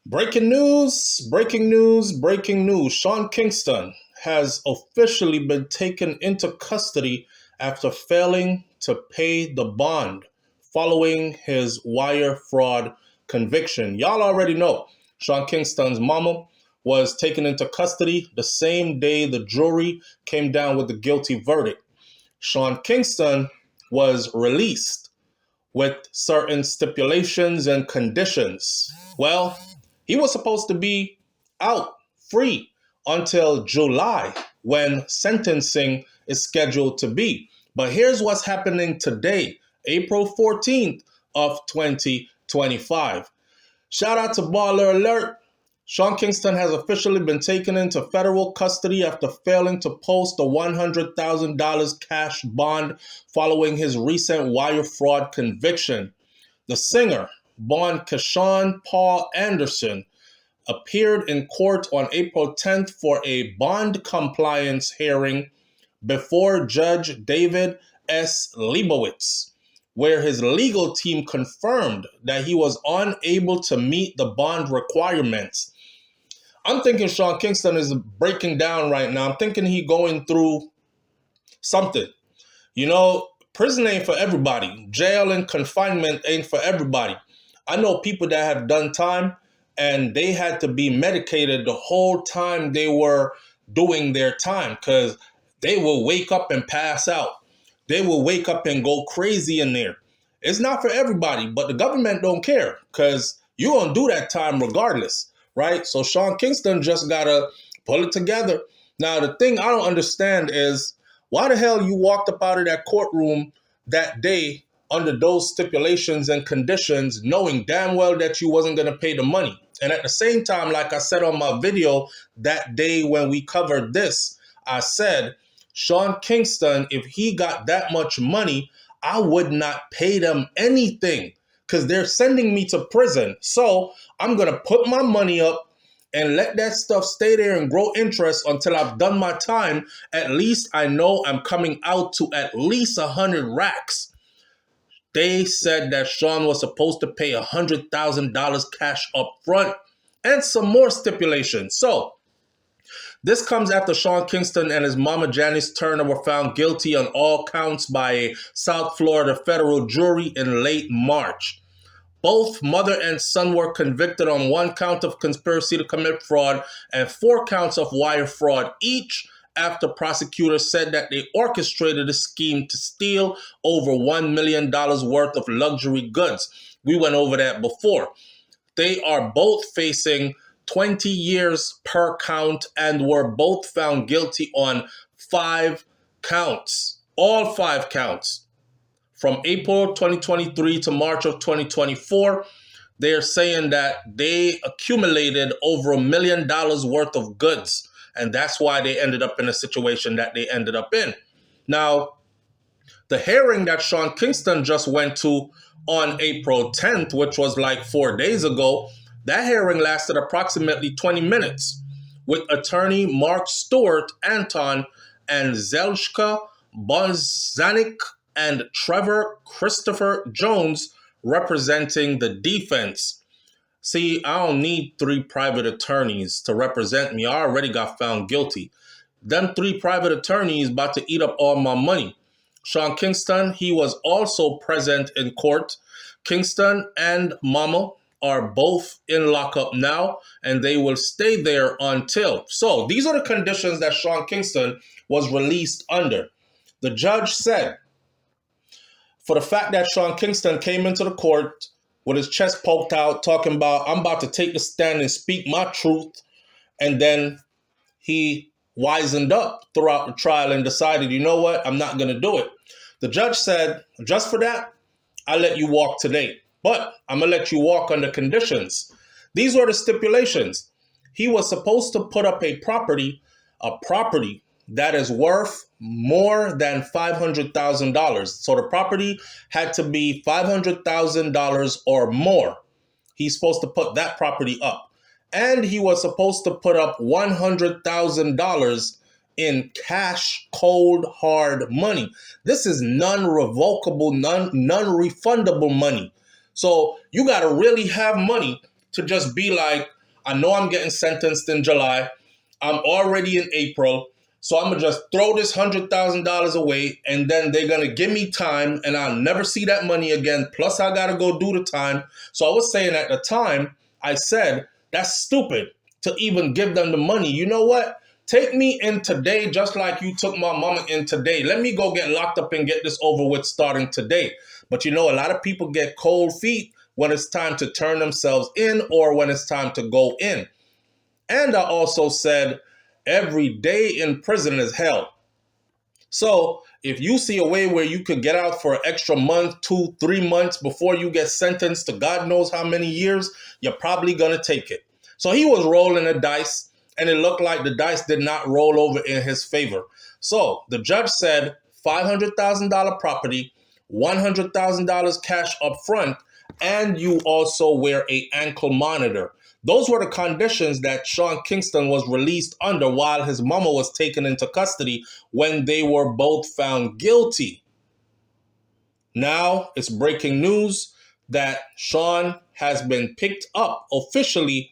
Breaking news. Sean Kingston has officially been taken into custody after failing to pay the bond following his wire fraud conviction. Y'all already know Sean Kingston's mama was taken into custody the same day the jury came down with the guilty verdict. Sean Kingston was released with certain stipulations and conditions. Well, he was supposed to be out free until July when sentencing is scheduled to be. But here's what's happening today, April 14th of 2025. Shout out to Baller Alert. Sean Kingston has officially been taken into federal custody after failing to post a $100,000 cash bond following his recent wire fraud conviction. The singer, born Keshawn Paul Anderson, appeared in court on April 10th for a bond compliance hearing before Judge David S. Leibowitz, where his legal team confirmed that he was unable to meet the bond requirements. I'm thinking Sean Kingston is breaking down right now. I'm thinking he going through something. You know, prison ain't for everybody. Jail and confinement ain't for everybody. I know people that have done time and they had to be medicated the whole time they were doing their time because they will wake up and pass out. They will wake up and go crazy in there. It's not for everybody, but the government don't care because you're going to do that time regardless, right? So Sean Kingston just got to pull it together. Now, the thing I don't understand is why the hell you walked up out of that courtroom that day under those stipulations and conditions, knowing damn well that you wasn't going to pay the money. And at the same time, like I said on my video that day when we covered this, I said, Sean Kingston, if he got that much money, I would not pay them anything because they're sending me to prison. So I'm going to put my money up and let that stuff stay there and grow interest until I've done my time. At least I know I'm coming out to at least 100 racks. They said that Sean was supposed to pay $100,000 cash up front and some more stipulations. So this comes after Sean Kingston and his mama Janice Turner were found guilty on all counts by a South Florida federal jury in late March. Both mother and son were convicted on 1 count of conspiracy to commit fraud and 4 counts of wire fraud each, after prosecutors said that they orchestrated a scheme to steal over $1 million worth of luxury goods. We went over that before. They are both facing 20 years per count and were both found guilty on 5 counts, all 5 counts. From April 2023 to March of 2024, they are saying that they accumulated over $1 million worth of goods. And that's why they ended up in a situation that they ended up in. Now, the hearing that Sean Kingston just went to on April 10th, which was like 4 days ago, that hearing lasted approximately 20 minutes with attorney Mark Stewart Anton and Zelshka Bonzanik and Trevor Christopher Jones representing the defense. See, I don't need 3 private attorneys to represent me. I already got found guilty. Them 3 private attorneys about to eat up all my money. Sean Kingston, he was also present in court. Kingston and Mama are both in lockup now, and they will stay there until. So these are the conditions that Sean Kingston was released under. The judge said, for the fact that Sean Kingston came into the court with his chest poked out, talking about, I'm about to take the stand and speak my truth. And then he wisened up throughout the trial and decided, you know what, I'm not going to do it. The judge said, just for that, I let you walk today. But I'm going to let you walk under conditions. These were the stipulations. He was supposed to put up a property that is worth more than $500,000. So the property had to be $500,000 or more. He's supposed to put that property up. And he was supposed to put up $100,000 in cash, cold, hard money. This is non-revocable, non-refundable money. So you got to really have money to just be like, I know I'm getting sentenced in July. I'm already in April. So I'm going to just throw this $100,000 away, and then they're going to give me time, and I'll never see that money again. Plus, I got to go do the time. So I was saying at the time, I said, that's stupid to even give them the money. You know what? Take me in today just like you took my mama in today. Let me go get locked up and get this over with starting today. But you know, a lot of people get cold feet when it's time to turn themselves in or when it's time to go in. And I also said, every day in prison is hell. So if you see a way where you could get out for an extra month, 2, 3 months before you get sentenced to God knows how many years, you're probably going to take it. So he was rolling the dice, and it looked like the dice did not roll over in his favor. So the judge said $500,000 property, $100,000 cash up front, and you also wear an ankle monitor. Those were the conditions that Sean Kingston was released under while his mama was taken into custody when they were both found guilty. Now it's breaking news that Sean has been picked up officially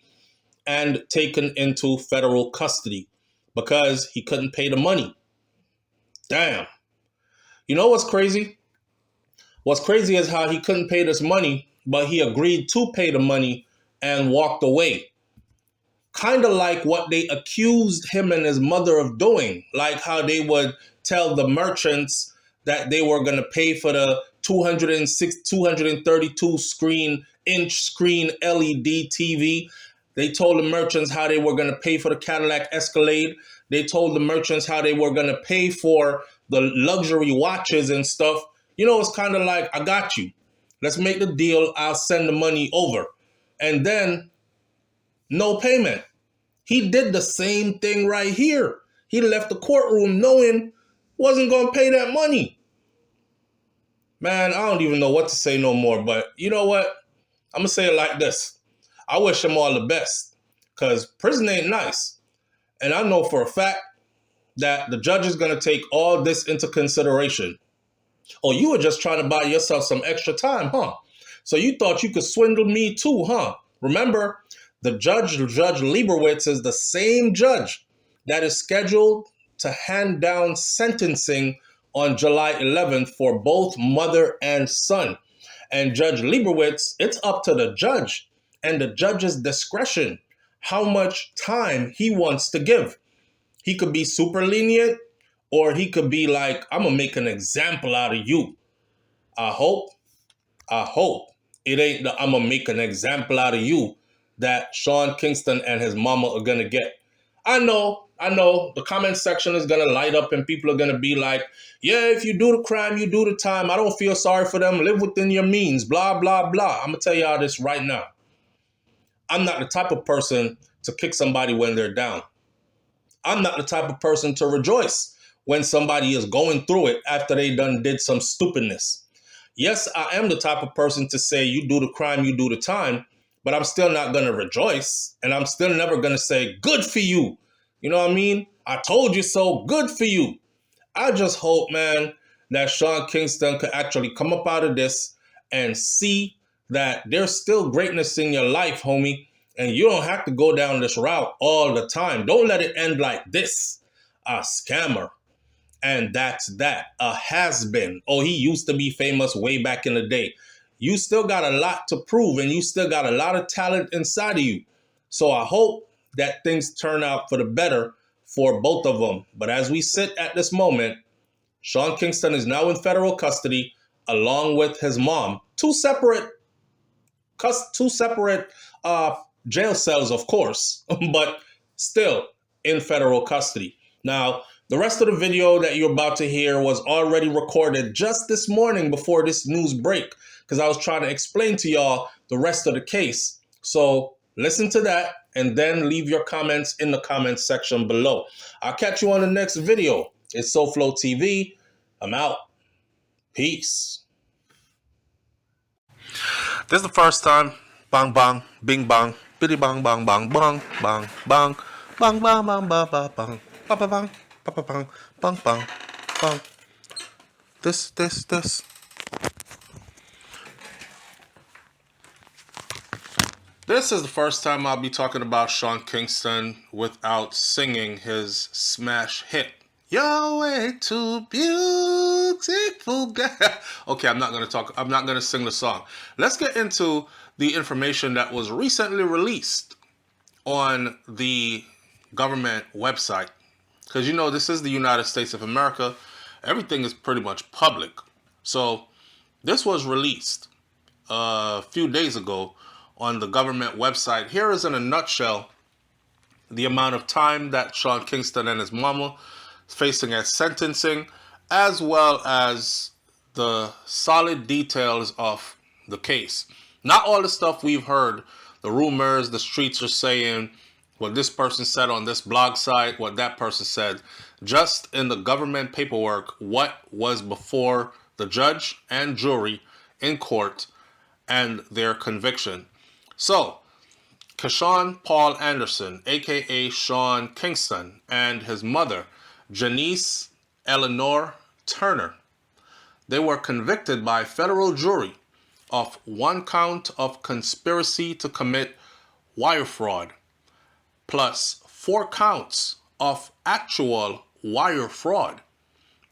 and taken into federal custody because he couldn't pay the money. Damn. You know what's crazy? What's crazy is how he couldn't pay this money, but he agreed to pay the money and walked away. Kind of like what they accused him and his mother of doing, like how they would tell the merchants that they were going to pay for the 232-inch screen LED TV. They told the merchants how they were going to pay for the Cadillac Escalade. They told the merchants how they were going to pay for the luxury watches and stuff. You know, it's kind of like, I got you. Let's make the deal. I'll send the money over. And then no payment. He did the same thing right here. He left the courtroom knowing wasn't going to pay that money. Man, I don't even know what to say no more. But you know what? I'm going to say it like this. I wish him all the best because prison ain't nice. And I know for a fact that the judge is going to take all this into consideration. Oh, you were just trying to buy yourself some extra time, huh? So you thought you could swindle me too, huh? Remember, Judge Lieberwitz is the same judge that is scheduled to hand down sentencing on July 11th for both mother and son. And Judge Lieberwitz, it's up to the judge and the judge's discretion how much time he wants to give. He could be super lenient, or he could be like, I'm going to make an example out of you. I hope it ain't the I'm going to make an example out of you that Sean Kingston and his mama are going to get. I know the comment section is going to light up and people are going to be like, yeah, if you do the crime, you do the time. I don't feel sorry for them. Live within your means, blah, blah, blah. I'm going to tell y'all this right now. I'm not the type of person to kick somebody when they're down. I'm not the type of person to rejoice when somebody is going through it after they did some stupidness. Yes, I am the type of person to say you do the crime, you do the time, but I'm still not going to rejoice. And I'm still never going to say, good for you. You know what I mean? I told you so, good for you. I just hope, man, that Sean Kingston could actually come up out of this and see that there's still greatness in your life, homie. And you don't have to go down this route all the time. Don't let it end like this. A scammer. And that's that. A has-been. Oh, he used to be famous way back in the day. You still got a lot to prove, and you still got a lot of talent inside of you. So I hope that things turn out for the better for both of them. But as we sit at this moment, Sean Kingston is now in federal custody along with his mom. Two separate jail cells, of course, but still in federal custody. Now, the rest of the video that you're about to hear was already recorded just this morning before this news break, because I was trying to explain to y'all the rest of the case. So listen to that and then leave your comments in the comments section below. I'll catch you on the next video. It's SouFLoTV. I'm out. Peace. This is the first time. Bang bang, bing bang, biddy bang bang bang bang bang bang bang bang bang bang bang bang bang bang bang bang bang bang. This. This this is the first time I'll be talking about Sean Kingston without singing his smash hit. You're way too beautiful, girl. Okay, I'm not gonna sing the song. Let's get into the information that was recently released on the government website. Because you know, this is the United States of America. Everything is pretty much public. So this was released a few days ago on the government website. Here is in a nutshell the amount of time that Sean Kingston and his mama is facing at sentencing, as well as the solid details of the case. Not all the stuff we've heard, the rumors, the streets are saying, what this person said on this blog site, what that person said. Just in the government paperwork, what was before the judge and jury in court and their conviction. So, Keshawn Paul Anderson, aka Sean Kingston, and his mother, Janice Eleanor Turner, they were convicted by federal jury of 1 count of conspiracy to commit wire fraud, plus 4 counts of actual wire fraud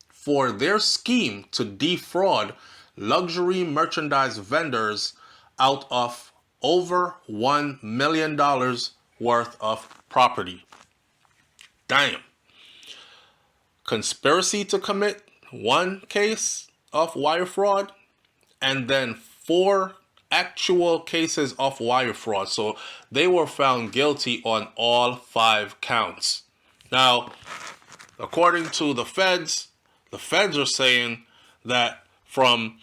for their scheme to defraud luxury merchandise vendors out of over $1 million worth of property. Damn. Conspiracy to commit 1 case of wire fraud, and then 4 actual cases of wire fraud. So they were found guilty on all 5 counts. Now, according to the feds are saying that from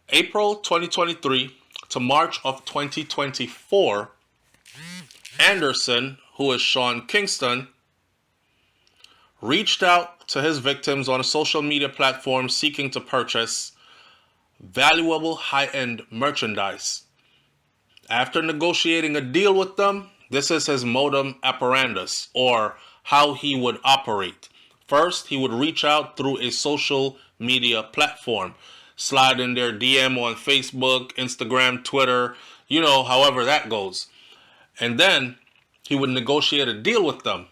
April 2023 to March of 2024, Anderson, who is Sean Kingston, reached out to his victims on a social media platform seeking to purchase valuable high-end merchandise. After negotiating a deal with them, this is his modus operandi, or how he would operate. First, he would reach out through a social media platform, slide in their DM on Facebook, Instagram, Twitter, you know, however that goes. And then he would negotiate a deal with them.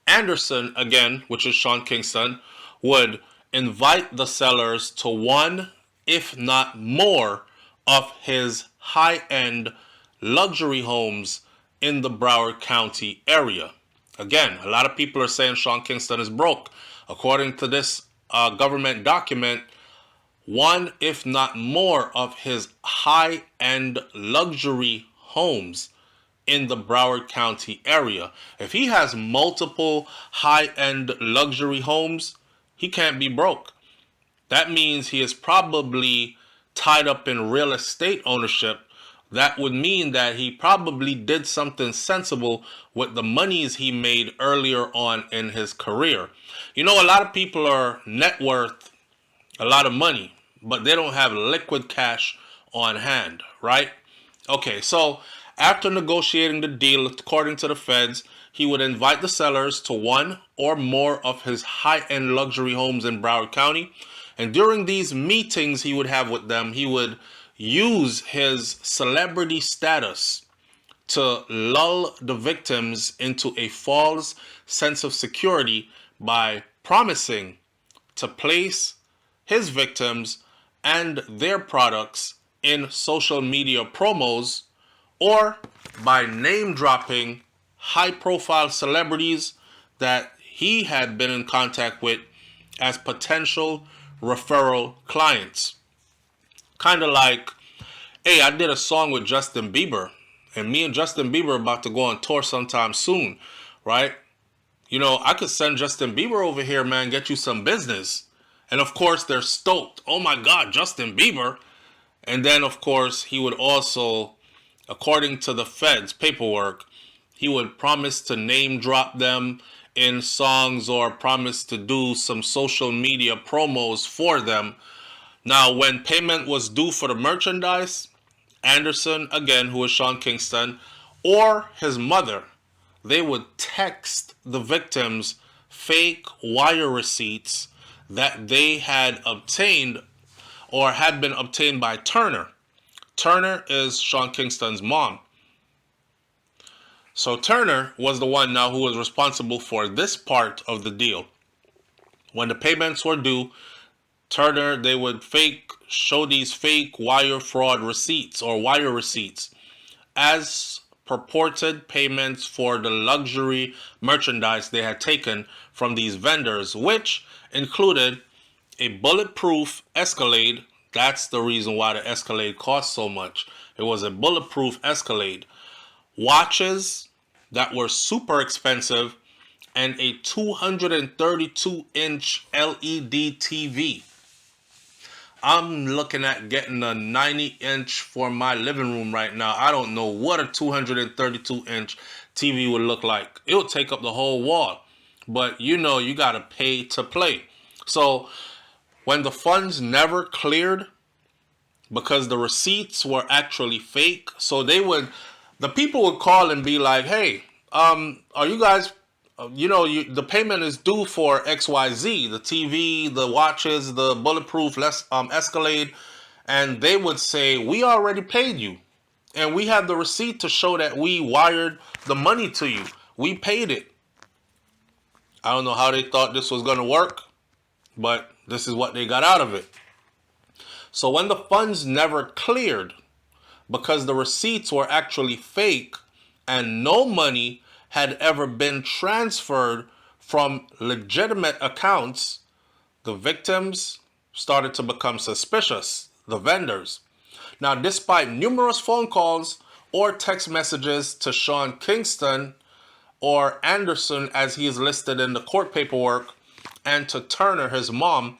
Anderson, again, which is Sean Kingston, would invite the sellers to 1, if not more, of his high-end luxury homes in the Broward County area. Again, a lot of people are saying Sean Kingston is broke. According to this government document, 1, if not more, of his high-end luxury homes in the Broward County area. If he has multiple high-end luxury homes, he can't be broke. That means he is probably tied up in real estate ownership. That would mean that he probably did something sensible with the monies he made earlier on in his career. You know, a lot of people are net worth a lot of money, but they don't have liquid cash on hand, right? Okay, so after negotiating the deal, according to the feds, he would invite the sellers to 1 or more of his high-end luxury homes in Broward County. And during these meetings he would have with them, he would use his celebrity status to lull the victims into a false sense of security by promising to place his victims and their products in social media promos, or by name dropping high profile celebrities that he had been in contact with as potential referral clients. Kind of like, hey, I did a song with Justin Bieber, and me and Justin Bieber are about to go on tour sometime soon, right? You know, I could send Justin Bieber over here, man, get you some business. And of course, they're stoked. Oh my God, Justin Bieber. And then, of course, he would also, according to the feds' paperwork, he would promise to name drop them in songs or promise to do some social media promos for them. Now, when payment was due for the merchandise, Anderson, again, who is Sean Kingston, or his mother, they would text the victims fake wire receipts that they had obtained or had been obtained by Turner. Turner is Sean Kingston's mom. So Turner was the one now who was responsible for this part of the deal. When the payments were due, Turner, they would show these fake wire fraud receipts or wire receipts as purported payments for the luxury merchandise they had taken from these vendors, which included a bulletproof Escalade. That's the reason why the Escalade cost so much. It was a bulletproof Escalade. Watches that were super expensive, and a 232-inch LED TV. I'm looking at getting a 90-inch for my living room right now. I don't know what a 232-inch TV would look like. It would take up the whole wall. But you know, you got to pay to play. So when the funds never cleared because the receipts were actually fake, so the people would call and be like, hey, are you guys, the payment is due for XYZ, the TV, the watches, the bulletproof Escalade. And they would say, we already paid you. And we have the receipt to show that we wired the money to you. We paid it. I don't know how they thought this was going to work, but this is what they got out of it. So when the funds never cleared, because the receipts were actually fake and no money had ever been transferred from legitimate accounts, the victims started to become suspicious, the vendors. Now, despite numerous phone calls or text messages to Sean Kingston, or Anderson as he is listed in the court paperwork, and to Turner, his mom,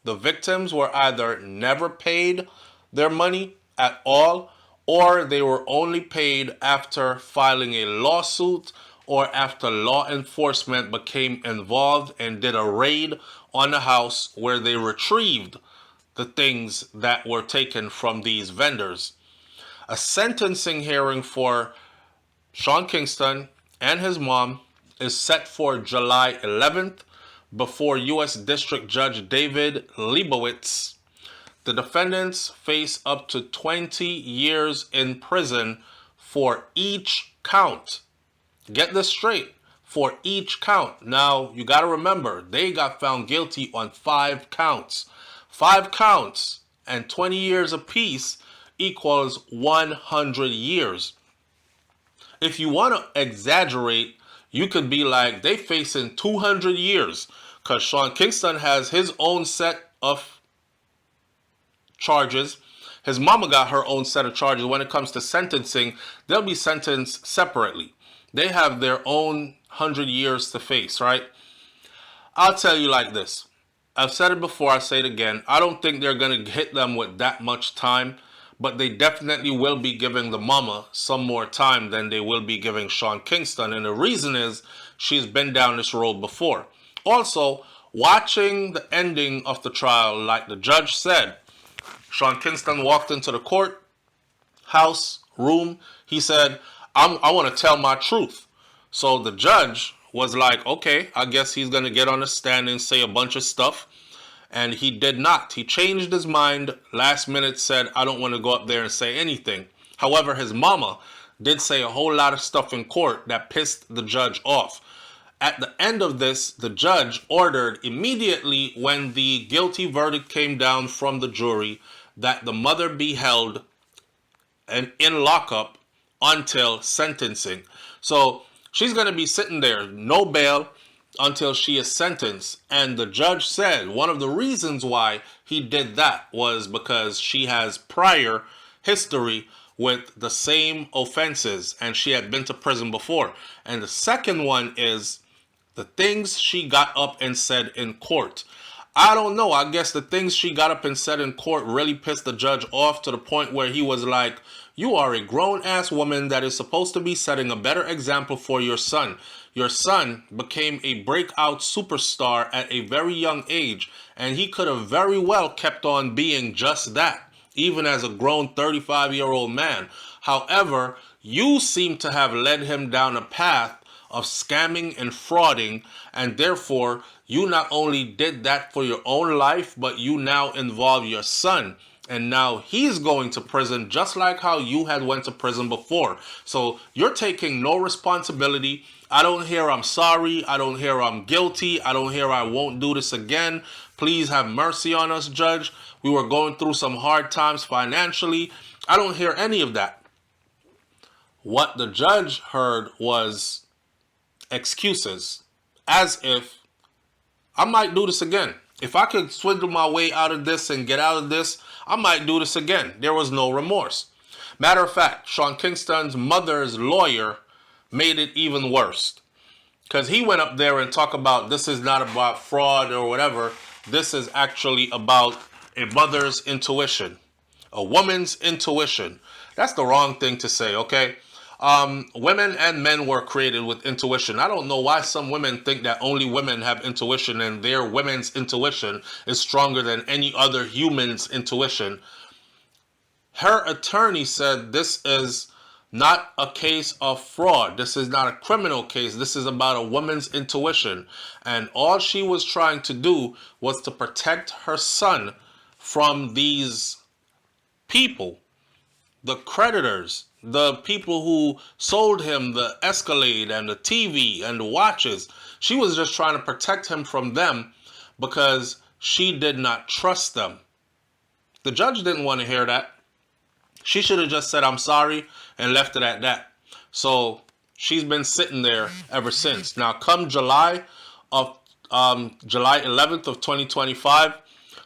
the victims were either never paid their money at all, or they were only paid after filing a lawsuit or after law enforcement became involved and did a raid on the house where they retrieved the things that were taken from these vendors. A sentencing hearing for Sean Kingston and his mom is set for July 11th before U.S. District Judge David Leibowitz. The defendants face up to 20 years in prison for each count. Get this straight, for each count. Now, you got to remember, they got found guilty on 5 counts. 5 counts and 20 years apiece equals 100 years. If you want to exaggerate, you could be like, they facing 200 years because Sean Kingston has his own set of charges. His mama got her own set of charges. When it comes to sentencing, they'll be sentenced separately. They have their own 100 years to face, right? I'll tell you like this. I've said it before, I say it again. I don't think they're going to hit them with that much time, but they definitely will be giving the mama some more time than they will be giving Sean Kingston. And the reason is she's been down this road before. Also, watching the ending of the trial, like the judge said, Sean Kingston walked into the courthouse room. He said, I want to tell my truth. So the judge was like, okay, I guess he's going to get on the stand and say a bunch of stuff. And he did not. He changed his mind last minute, said, I don't want to go up there and say anything. However, his mama did say a whole lot of stuff in court that pissed the judge off. At the end of this, the judge ordered immediately when the guilty verdict came down from the jury that the mother be held in lockup until sentencing. So she's going to be sitting there, no bail, until she is sentenced. And the judge said one of the reasons why he did that was because she has prior history with the same offenses and she had been to prison before. And the second one is the things she got up and said in court. I don't know. I guess the things she got up and said in court really pissed the judge off to the point where he was like, you are a grown-ass woman that is supposed to be setting a better example for your son. Your son became a breakout superstar at a very young age, and he could have very well kept on being just that, even as a grown 35-year-old man. However, you seem to have led him down a path of scamming and frauding, and therefore you not only did that for your own life, but you now involve your son. And now he's going to prison just like how you had went to prison before. So you're taking no responsibility. I don't hear I'm sorry. I don't hear I'm guilty. I don't hear I won't do this again. Please have mercy on us, Judge. We were going through some hard times financially. I don't hear any of that. What the judge heard was excuses, as if I might do this again. If I could swindle my way out of this and get out of this, I might do this again. There was no remorse. Matter of fact, Sean Kingston's mother's lawyer made it even worse. Because he went up there and talked about this is not about fraud or whatever. This is actually about a mother's intuition. A woman's intuition. That's the wrong thing to say, okay? Women and men were created with intuition. I don't know why some women think that only women have intuition and their women's intuition is stronger than any other human's intuition. Her attorney said this is not a case of fraud. This is not a criminal case. This is about a woman's intuition. And all she was trying to do was to protect her son from these people, the creditors, the people who sold him the Escalade and the TV and the watches. She was just trying to protect him from them because she did not trust them. The judge didn't want to hear that. She should have just said, I'm sorry, and left it at that. So she's been sitting there ever since. Now, come July 11th of 2025,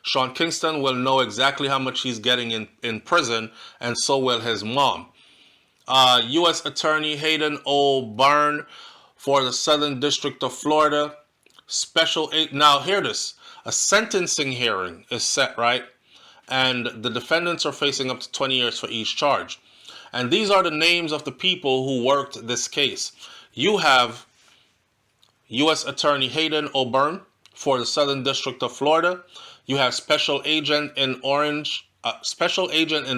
Sean Kingston will know exactly how much he's getting in prison, and so will his mom. U.S. Attorney Hayden O. Byrne for the Southern District of Florida. Now, hear this. A sentencing hearing is set, right? And the defendants are facing up to 20 years for each charge. And these are the names of the people who worked this case. You have U.S. Attorney Hayden O. Byrne for the Southern District of Florida. You have Special Agent in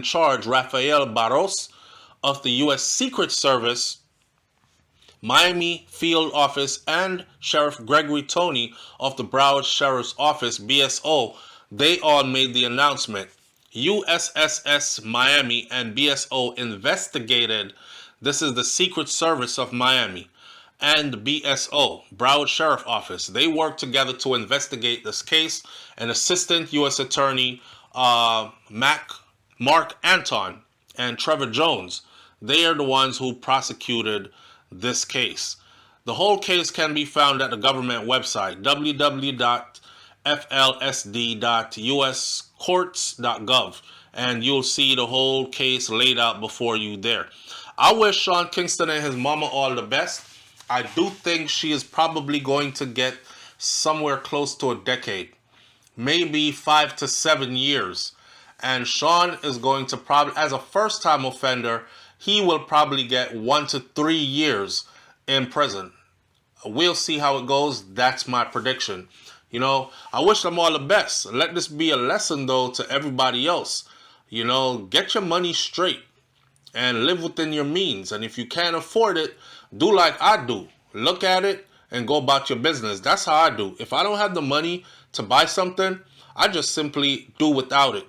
Charge Rafael Barros of the U.S. Secret Service, Miami Field Office, and Sheriff Gregory Toney of the Broward Sheriff's Office, BSO. They all made the announcement. USSS Miami and BSO investigated. This is the Secret Service of Miami and BSO, Broward Sheriff Office. They worked together to investigate this case. And Assistant U.S. Attorney Mark Anton and Trevor Jones, they are the ones who prosecuted this case. The whole case can be found at the government website, www.flsd.uscourts.gov, and you'll see the whole case laid out before you there. I wish Sean Kingston and his mama all the best. I do think she is probably going to get somewhere close to a decade, maybe 5 to 7 years. And Sean is going to probably, as a first-time offender, he will probably get 1 to 3 years in prison. We'll see how it goes. That's my prediction. You know, I wish them all the best. Let this be a lesson, though, to everybody else. You know, get your money straight and live within your means. And if you can't afford it, do like I do. Look at it and go about your business. That's how I do. If I don't have the money to buy something, I just simply do without it.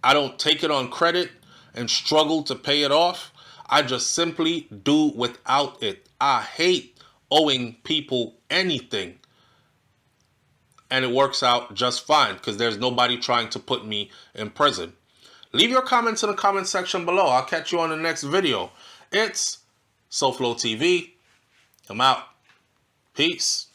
I don't take it on credit and struggle to pay it off. I just simply do without it. I hate owing people anything. And it works out just fine because there's nobody trying to put me in prison. Leave your comments in the comment section below. I'll catch you on the next video. It's SouFLoTV. I'm out. Peace.